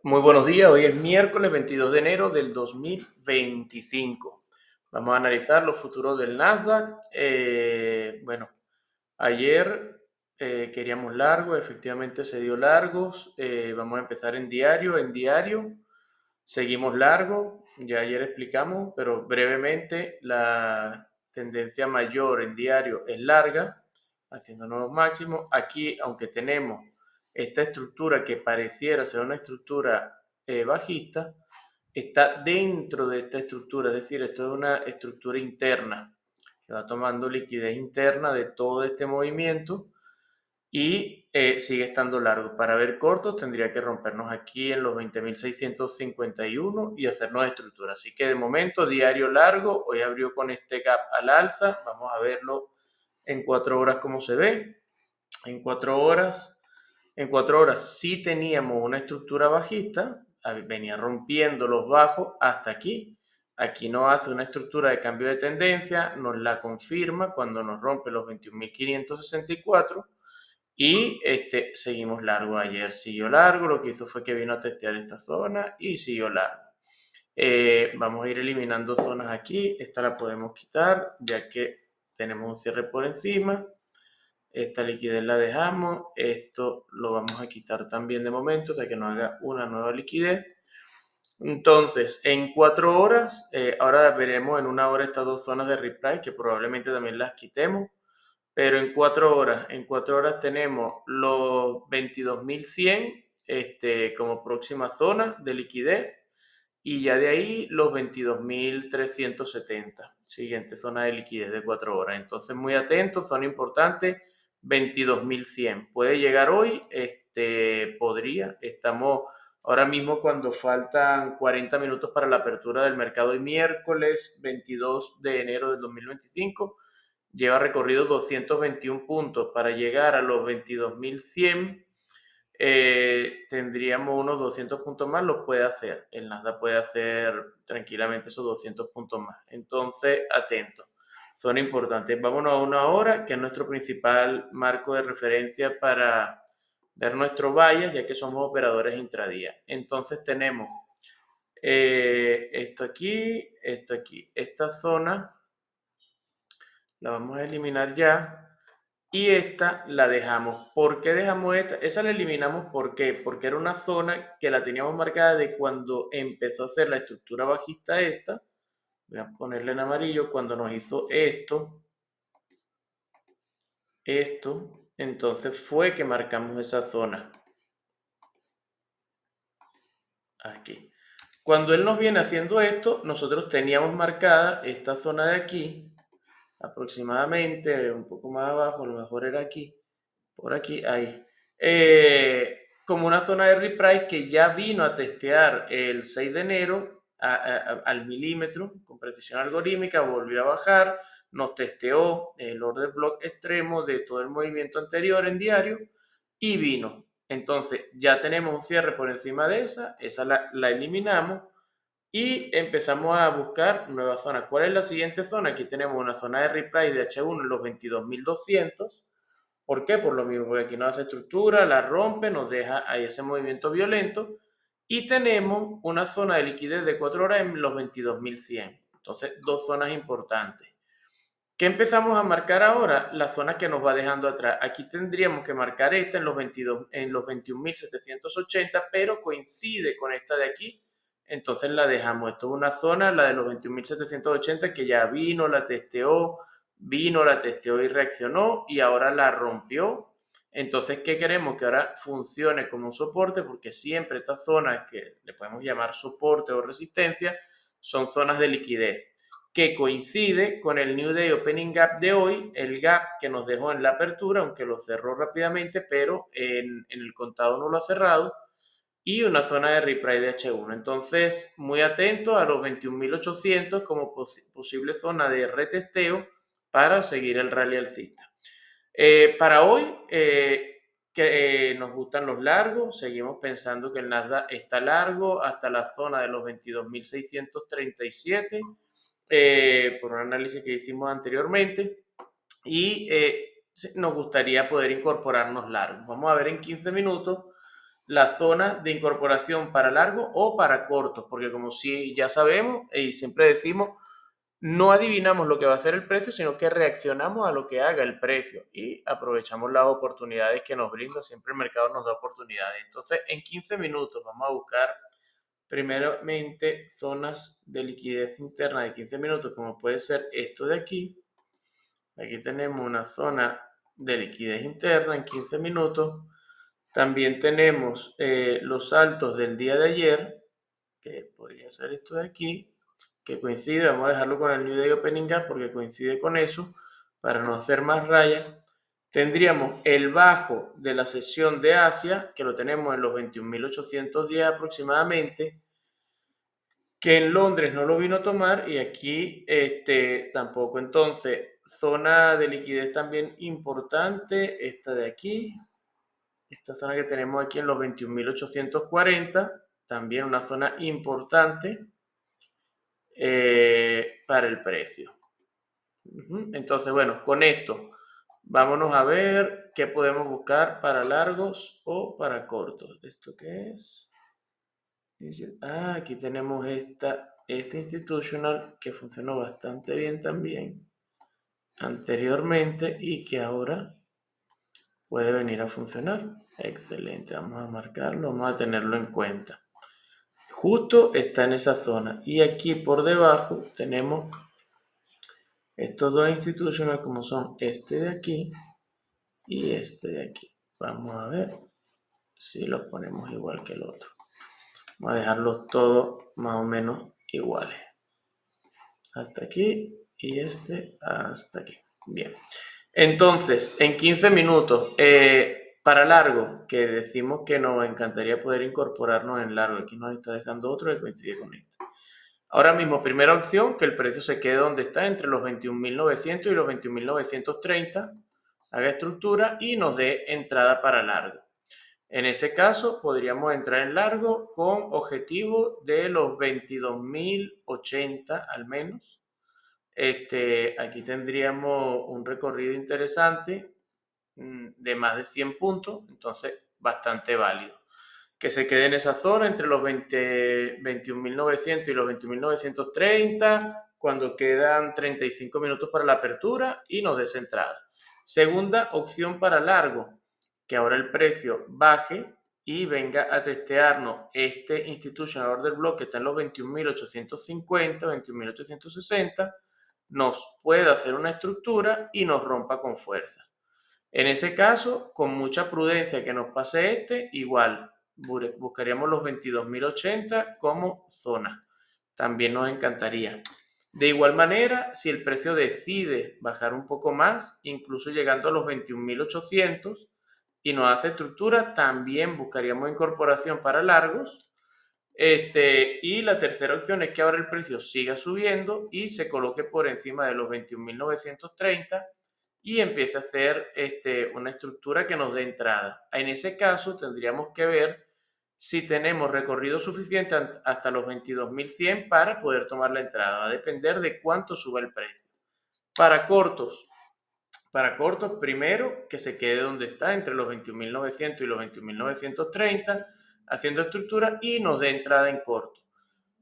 Muy buenos días, hoy es miércoles 22 de enero del 2025. Vamos a analizar los futuros del Nasdaq. Ayer queríamos largo, efectivamente se dio largos. Vamos a empezar en diario. En diario seguimos largo, ya ayer explicamos, pero brevemente la tendencia mayor en diario es larga, haciendo nuevos máximos. Aquí, aunque tenemos esta estructura que pareciera ser una estructura bajista, está dentro de esta estructura, es decir, esto es una estructura interna que va tomando liquidez interna de todo este movimiento y sigue estando largo. Para ver cortos tendría que rompernos aquí en los 20.651 y hacernos estructura. Así que de momento diario largo, hoy abrió con este gap al alza, vamos a verlo en 4 horas cómo se ve. En 4 horas, sí teníamos una estructura bajista, venía rompiendo los bajos hasta aquí. Aquí nos hace una estructura de cambio de tendencia, nos la confirma cuando nos rompe los 21.564 y seguimos largo. Ayer siguió largo, lo que hizo fue que vino a testear esta zona y siguió largo. Vamos a ir eliminando zonas aquí, esta la podemos quitar ya que tenemos un cierre por encima. Esta liquidez la dejamos, esto lo vamos a quitar también de momento, o sea que no haga una nueva liquidez. Entonces, en 4 horas, ahora veremos en 1 hora estas dos zonas de reprice que probablemente también las quitemos, pero en 4 horas tenemos los 22.100 como próxima zona de liquidez y ya de ahí los 22.370, siguiente zona de liquidez de 4 horas. Entonces, muy atentos, zona importante, 22.100. Puede llegar hoy, estamos ahora mismo cuando faltan 40 minutos para la apertura del mercado hoy miércoles 22 de enero del 2025. Lleva recorrido 221 puntos para llegar a los 22.100. Tendríamos unos 200 puntos más, lo puede hacer. El Nasdaq puede hacer tranquilamente esos 200 puntos más. Entonces, atentos. Son importantes. Vámonos a 1 hora, que es nuestro principal marco de referencia para ver nuestro bias, ya que somos operadores intradía. Entonces tenemos esto aquí, esto aquí. Esta zona la vamos a eliminar ya. Y esta la dejamos. ¿Por qué dejamos esta? Esa la eliminamos, ¿por qué? Porque era una zona que la teníamos marcada de cuando empezó a hacer la estructura bajista esta. Voy a ponerle en amarillo. Cuando nos hizo esto, entonces fue que marcamos esa zona. Aquí. Cuando él nos viene haciendo esto, nosotros teníamos marcada esta zona de aquí, aproximadamente, un poco más abajo, a lo mejor era aquí, por aquí, ahí, como una zona de reprice que ya vino a testear el 6 de enero al milímetro con precisión algorítmica, volvió a bajar, nos testeó el order block extremo de todo el movimiento anterior en diario y vino. Entonces ya tenemos un cierre por encima de esa la eliminamos y empezamos a buscar nuevas zonas. ¿Cuál es la siguiente zona? Aquí tenemos una zona de reprice de H1 en los 22.200. ¿Por qué? Por lo mismo, porque aquí nos hace estructura, la rompe, nos deja ahí ese movimiento violento y tenemos una zona de liquidez de 4 horas en los 22.100. Entonces, dos zonas importantes. ¿Qué empezamos a marcar ahora? La zona que nos va dejando atrás. Aquí tendríamos que marcar esta en los 21.780, pero coincide con esta de aquí. Entonces la dejamos. Esto es una zona, la de los 21.780, que ya vino, la testeó y reaccionó y ahora la rompió. Entonces, ¿qué queremos? Que ahora funcione como un soporte, porque siempre estas zonas que le podemos llamar soporte o resistencia son zonas de liquidez que coincide con el New Day Opening Gap de hoy, el gap que nos dejó en la apertura, aunque lo cerró rápidamente, pero en el contado no lo ha cerrado, y una zona de reprice de H1. Entonces, muy atento a los 21.800 como posible zona de retesteo para seguir el rally alcista. Para hoy, que nos gustan los largos, seguimos pensando que el Nasdaq está largo hasta la zona de los 22.637 por un análisis que hicimos anteriormente y nos gustaría poder incorporarnos largos. Vamos a ver en 15 minutos la zona de incorporación para largo o para cortos, porque como si ya sabemos y siempre decimos, no adivinamos lo que va a ser el precio, sino que reaccionamos a lo que haga el precio y aprovechamos las oportunidades que nos brinda. Siempre el mercado nos da oportunidades. Entonces, en 15 minutos vamos a buscar primeramente zonas de liquidez interna de 15 minutos, como puede ser esto de aquí. Aquí tenemos una zona de liquidez interna en 15 minutos. También tenemos los saltos del día de ayer, que podría ser esto de aquí, que coincide, vamos a dejarlo con el New Day Opening Gap porque coincide con eso, para no hacer más rayas. Tendríamos el bajo de la sesión de Asia, que lo tenemos en los 21.810 aproximadamente, que en Londres no lo vino a tomar y aquí tampoco. Entonces, zona de liquidez también importante, esta de aquí, esta zona que tenemos aquí en los 21.840, también una zona importante para el precio. Entonces, bueno, con esto, vámonos a ver qué podemos buscar para largos o para cortos. ¿Esto qué es? Aquí tenemos este institutional que funcionó bastante bien también anteriormente y que ahora puede venir a funcionar. Excelente, vamos a marcarlo, vamos a tenerlo en cuenta. Justo está en esa zona y aquí por debajo tenemos estos dos institucionales como son este de aquí y este de aquí. Vamos a ver si los ponemos igual que el otro. Vamos a dejarlos todos más o menos iguales. Hasta aquí y este hasta aquí. Bien. Entonces, en 15 minutos, para largo, que decimos que nos encantaría poder incorporarnos en largo. Aquí nos está dejando otro que coincide con este. Ahora mismo, primera opción, que el precio se quede donde está, entre los 21.900 y los 21.930, haga estructura y nos dé entrada para largo. En ese caso, podríamos entrar en largo con objetivo de los 22.080 al menos. Aquí tendríamos un recorrido interesante de más de 100 puntos, entonces bastante válido. Que se quede en esa zona entre los 21.900 y los 21.930, cuando quedan 35 minutos para la apertura y nos des entrada. Segunda opción para largo, que ahora el precio baje y venga a testearnos este Institutional Order Block que está en los 21.850, 21.860, nos pueda hacer una estructura y nos rompa con fuerza. En ese caso, con mucha prudencia que nos pase igual buscaríamos los 22.080 como zona. También nos encantaría. De igual manera, si el precio decide bajar un poco más, incluso llegando a los 21.800 y nos hace estructura, también buscaríamos incorporación para largos. Y la tercera opción es que ahora el precio siga subiendo y se coloque por encima de los 21.930 y empiece a hacer una estructura que nos dé entrada. En ese caso tendríamos que ver si tenemos recorrido suficiente hasta los 22.100 para poder tomar la entrada. Va a depender de cuánto suba el precio. Para cortos, primero que se quede donde está, entre los 21.900 y los 21.930, haciendo estructura y nos dé entrada en corto.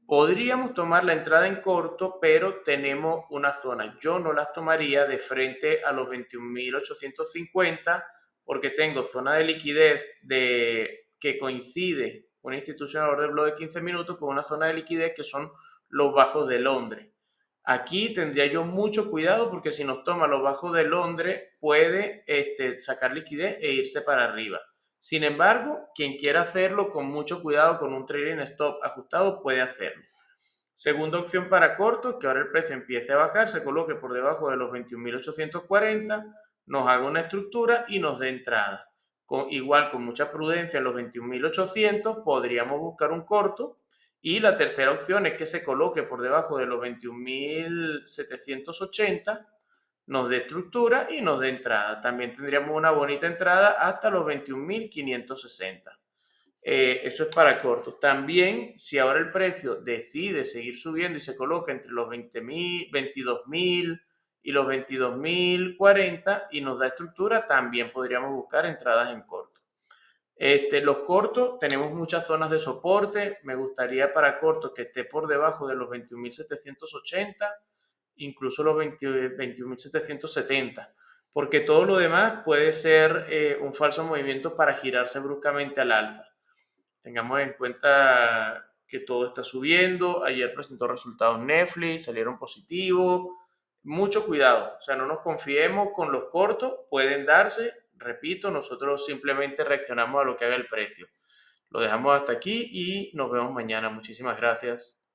Podríamos tomar la entrada en corto, pero tenemos una zona. Yo no las tomaría de frente a los 21.850 porque tengo zona de liquidez que coincide una institucional order block de 15 minutos con una zona de liquidez que son los bajos de Londres. Aquí tendría yo mucho cuidado porque si nos toma los bajos de Londres puede sacar liquidez e irse para arriba. Sin embargo, quien quiera hacerlo con mucho cuidado, con un trading stop ajustado, puede hacerlo. Segunda opción para cortos, que ahora el precio empiece a bajar, se coloque por debajo de los 21.840, nos haga una estructura y nos dé entrada. Igual con mucha prudencia en los 21.800 podríamos buscar un corto. Y la tercera opción es que se coloque por debajo de los 21.780, nos dé estructura y nos dé entrada. También tendríamos una bonita entrada hasta los 21.560. Eso es para corto. También, si ahora el precio decide seguir subiendo y se coloca entre los 20.000, 22.000 y los 22.040 y nos da estructura, también podríamos buscar entradas en corto. Los cortos, tenemos muchas zonas de soporte. Me gustaría para cortos que esté por debajo de los 21.780, incluso los 21.770, porque todo lo demás puede ser un falso movimiento para girarse bruscamente al alza. Tengamos en cuenta que todo está subiendo. Ayer presentó resultados Netflix, salieron positivos. Mucho cuidado, o sea, no nos confiemos con los cortos, pueden darse. Repito, nosotros simplemente reaccionamos a lo que haga el precio. Lo dejamos hasta aquí y nos vemos mañana. Muchísimas gracias.